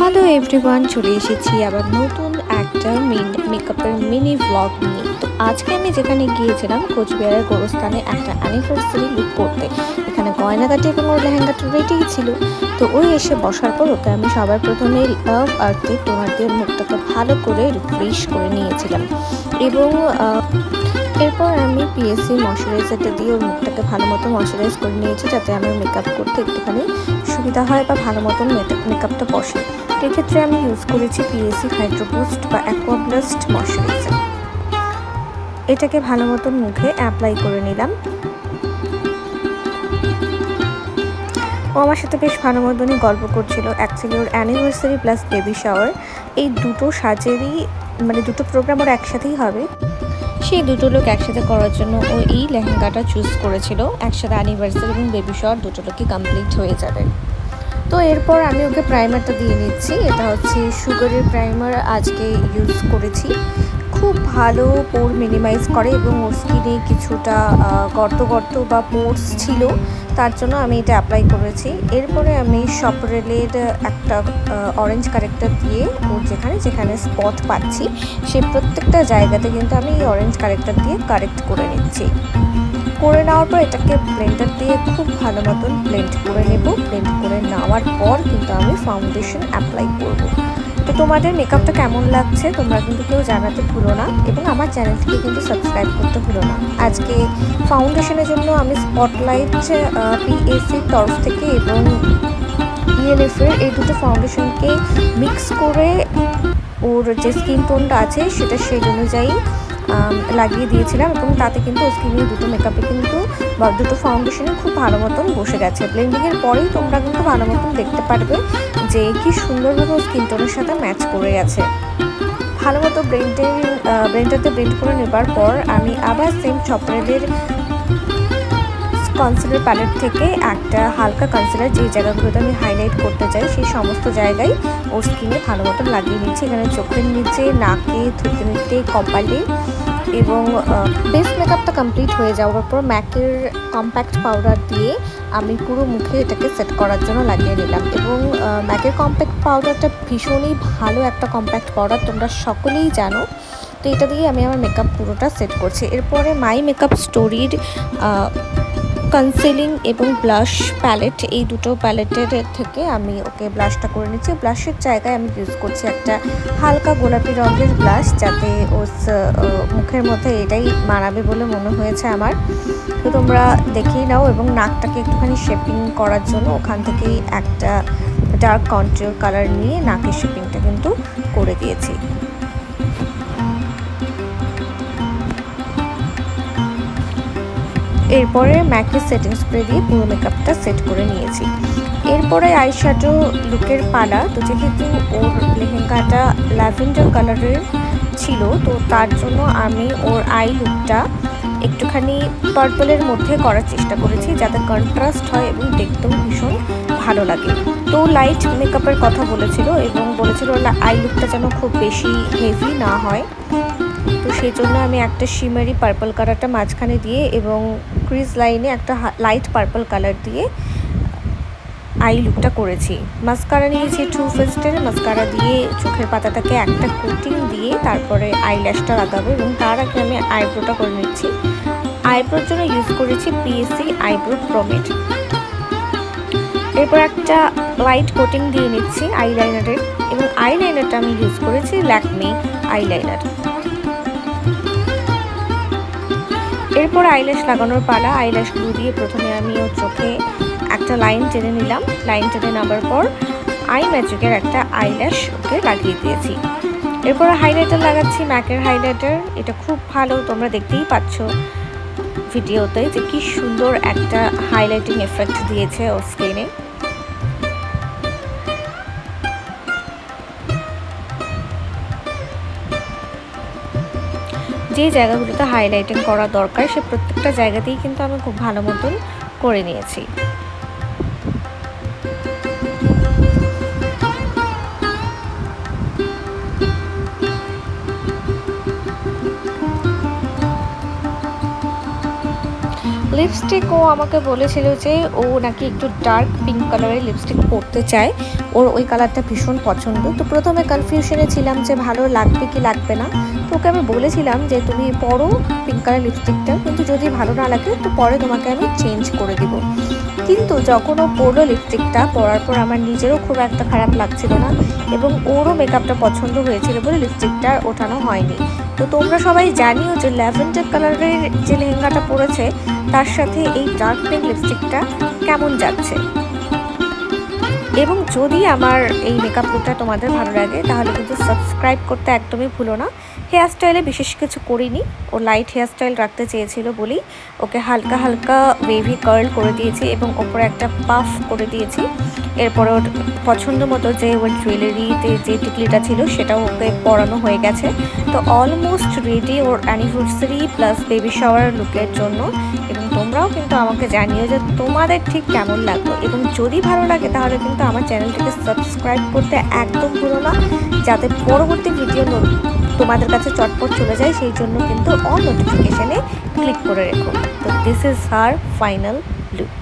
Hello everyone, চলে এসেছি আবার নতুন একটা মেকআপের মিনি ব্লগ নিয়ে। তো আজকে আমি যেখানে গিয়েছিলাম কোচবিহারের গোরস্থানে একটা অ্যানিভার্সারি লুক করতে। এখানে গয়নাগাটি এবং ওর লেহেঙ্গাটা রেডি ছিল। তো ওই এসে বসার পর ওকে আমি সবার প্রথমে লাভ আর্থে টোনার দিয়ে মুখটাকে ভালো করে রিফ্রেশ করে নিয়েছিলাম এবং এরপর আমি পিএসসি ময়শ্চারাইজারটা দিয়ে ওর মুখটাকে ভালো মতো ময়শ্চারাইজ করে নিয়েছি, যাতে আমার মেকআপ করতে একটুখানি সুবিধা হয় বা ভালো মতন মেকআপটা বসে। এক্ষেত্রে আমি ইউজ করেছি পিএসসি হাইড্রো বুস্ট বা অ্যাকোয়াব্লাস্ট ময়শ্চারাইজার। এটাকে ভালো মতন মুখে অ্যাপ্লাই করে নিলাম। ও আমার সাথে বেশ ভালো মতনই গল্প করছিল। অ্যাকচুয়ালি ওর অ্যানিভার্সারি প্লাস বেবি শাওয়ার, এই দুটো সাজেরই দুটো প্রোগ্রাম ওর একসাথেই হবে। সেই দুটো লোক একসাথে করার জন্য ও এই লেহেঙ্গাটা চুজ করেছিল। একসাথে অ্যানিভার্সারি এবং বেবি শাওয়ার দুটো লোকই কমপ্লিট হয়ে যাবে। তো এরপর আমি ওকে প্রাইমারটা দিয়ে নিচ্ছি। এটা হচ্ছে সুগারের প্রাইমার আজকে ইউজ করেছি। খুব ভালো পোর মিনিমাইজ করে এবং ওর স্কিনে কিছুটা গর্ত বা পোর্স ছিল, তার জন্য আমি এটা অ্যাপ্লাই করেছি। এরপরে আমি শপরেলের একটা অরেঞ্জ কারেক্টার দিয়ে ওর যেখানে স্পট পাচ্ছি সে প্রত্যেকটা জায়গাতে কিন্তু আমি এই অরেঞ্জ কারেক্টার দিয়ে কারেক্ট করে নিচ্ছি। করে নেওয়ার পর এটাকে ব্লেন্ডার দিয়ে খুব ভালো মতন ব্লেন্ড করে নেব। ব্লেন্ড করে নেওয়ার পর কিন্তু আমি ফাউন্ডেশন অ্যাপ্লাই করব। তো তোমাদের মেকআপটা কেমন লাগছে তোমরা কিন্তু কেউ জানাতে ভুলো না, এবং আমার চ্যানেলটিকে কিন্তু সাবস্ক্রাইব করতে ভুলো না। আজকে ফাউন্ডেশনের জন্য আমি স্পটলাইট পিএসির তরফ থেকে এবং ইএলএফের এই দুটো ফাউন্ডেশনকে মিক্স করে ওর যে স্কিন টোনটা আছে সেটা সেই অনুযায়ী লাগিয়ে দিয়েছিলাম, এবং তাতে কিন্তু স্কিনের দুটো মেকআপে কিন্তু বা দুটো ফাউন্ডেশনে খুব ভালো মতন বসে গেছে। ব্লেন্ডিংয়ের পরেই তোমরা কিন্তু ভালো মতন দেখতে পারবে যে কি সুন্দরভাবে স্কিন টোনের সাথে ম্যাচ করে গেছে। ভালো মতো ব্লেন্ডারতে ব্লেন্ড করে নেবার পর আমি আবার সেম চপরেলের কনসিলার প্যালেট থেকে একটা হালকা কনসিলার যে জায়গাগুলোতে আমি হাইলাইট করতে চাই সেই সমস্ত জায়গায় ওর স্কিনে ভালো মতন লাগিয়ে নিচ্ছি। এখানে চোখের নিচে, নাকে, থুতনিতে, কপালে, এবং বেস মেকআপটা কমপ্লিট হয়ে যাওয়ার পর ম্যাকের কম্প্যাক্ট পাউডার দিয়ে আমি পুরো মুখে এটাকে সেট করার জন্য লাগিয়ে নিলাম। এবং ম্যাকের কম্প্যাক্ট পাউডারটা ভীষণই ভালো একটা কম্প্যাক্ট পাউডার, তোমরা সকলেই জানো। তো এটা দিয়ে আমি আমার মেকআপ পুরোটা সেট করছি। এরপরে মাই মেকআপ স্টোরির কনসিলিং এবং ব্লাশ প্যালেট, এই দুটো প্যালেটের থেকে আমি ওকে ব্লাশটা করে নিচ্ছি। ব্লাশের জায়গায় আমি ইউজ করছি একটা হালকা গোলাপি রঙের ব্লাশ, যাতে ও মুখের মধ্যে এটাই মানাবে বলে মনে হয়েছে আমার। তো তোমরা দেখেই নাও। এবং নাকটাকে একটুখানি শেপিং করার জন্য ওখান থেকেই একটা ডার্ক কন্ট্রিওর কালার নিয়ে নাকের শেপিংটা কিন্তু করে দিয়েছি। এরপরে ম্যাকের সেটিং স্প্রে দিয়ে পুরো মেকআপটা সেট করে নিয়েছি। এরপরে আইশ্যাডো লুকের পালা। তো যেহেতু ওর লেহেঙ্গাটা ল্যাভেন্ডার কালারের ছিল, তো তার জন্য আমি ওর আই লুকটা একটুখানি পার্পলের মধ্যে করার চেষ্টা করেছি, যাতে কন্ট্রাস্ট হয় এবং দেখতেও ভীষণ ভালো লাগে। তো লাইট মেকআপের কথা বলেছিল এবং বলেছিল আই লুকটা যেন খুব বেশি হেভি না হয়। তো সেই জন্য আমি একটা শিমারি পার্পল কালারটা মাঝখানে দিয়ে এবং ক্রিজ লাইনে একটা লাইট পার্পল কালার দিয়ে আই লুকটা করেছি। মাস্কারা নিয়েছি টু ফেস্টের মাস্কারা দিয়ে চোখের পাতাটাকে একটা কোটিং দিয়ে তারপরে আইল্যাশটা লাগাবো, এবং তার আগে আমি আইব্রোটা করে নিচ্ছি। আইব্রোর জন্য ইউজ করেছি পিএসসি আইব্রো প্রোমেড। এরপর একটা লাইট কোটিং দিয়ে নিচ্ছি আইলাইনারের, এবং আইলাইনারটা আমি ইউজ করেছি ল্যাকমি আইলাইনার। এরপর আইল্যাশ লাগানোর পালা। আইল্যাশ গ্লু দিয়ে প্রথমে আমি ওর চোখে একটা লাইন টেনে নিলাম। লাইন টেনে নেওয়ার পর আই ম্যাজিকের একটা আইল্যাশ ওকে লাগিয়ে দিয়েছি। এরপর হাইলাইটার লাগাচ্ছি ম্যাকের হাইলাইটার। এটা খুব ভালো, তোমরা দেখতেই পাচ্ছ ভিডিওতে যে কি সুন্দর একটা হাইলাইটিং এফেক্ট দিয়েছে ওর স্কিনে। যে জায়গাগুলোতে হাইলাইটিং করা দরকার সে প্রত্যেকটা জায়গাতেই কিন্তু আমি খুব ভালো মতন করে নিয়েছি। লিপস্টিক ও আমাকে বলেছিল যে ও নাকি একটু ডার্ক পিঙ্ক কালারের লিপস্টিক পরতে চায়, ওর ওই কালারটা ভীষণ পছন্দ। তো প্রথমে কনফিউশনে ছিলাম যে ভালো লাগবে কি লাগবে না। তো ওকে আমি বলেছিলাম যে তুমি পরো পিঙ্ক কালার লিপস্টিকটা, কিন্তু যদি ভালো না লাগে তো পরে তোমাকে আমি চেঞ্জ করে দিব। কিন্তু যখন ও পরলো লিপস্টিকটা, পরার পর আমার নিজেরও খুব একটা খারাপ লাগছিল না এবং ওরও মেকআপটা পছন্দ হয়েছিল বলে লিপস্টিকটা ওঠানো হয়নি। তো তোমরা সবাই জানিও যে ল্যাভেন্ডার কালারের যে লেহেঙ্গাটা পরেছে তার সাথে এই ডার্ক পিঙ্ক লিপস্টিকটা কেমন যাচ্ছে। এবং যদি আমার এই মেকআপ লুকটা তোমাদের ভালো লাগে তাহলে কিন্তু সাবস্ক্রাইব করতে একদমই ভুলো না। হেয়ার স্টাইলে বিশেষ কিছু করিনি, ও লাইট হেয়ার স্টাইল রাখতে চেয়েছিল বলেই ওকে হালকা হালকা ওয়েভি কার্ল করে দিয়েছি এবং ওপরে একটা পাফ করে দিয়েছি। এরপরে ওর পছন্দ মতো যে ওর জুয়েলারিতে যে টিকলিটা ছিল সেটাও ওকে পরানো হয়ে গেছে। তো অলমোস্ট রেডি ওর অ্যানিভার্সারি প্লাস বেবি শাওয়ার লুকের জন্য। এবং তোমরাও কিন্তু আমাকে জানিও যে তোমাদের ঠিক কেমন লাগলো, এবং যদি ভালো লাগে তাহলে কিন্তু আমার চ্যানেলটিকে সাবস্ক্রাইব করতে একদম ভুলো না, যাতে পরবর্তী ভিডিও তোমাদের কাছে চটপট চলে যায়। সেই জন্য কিন্তু অল নোটিফিকেশানে ক্লিক করে রেখো। তো this is her final look.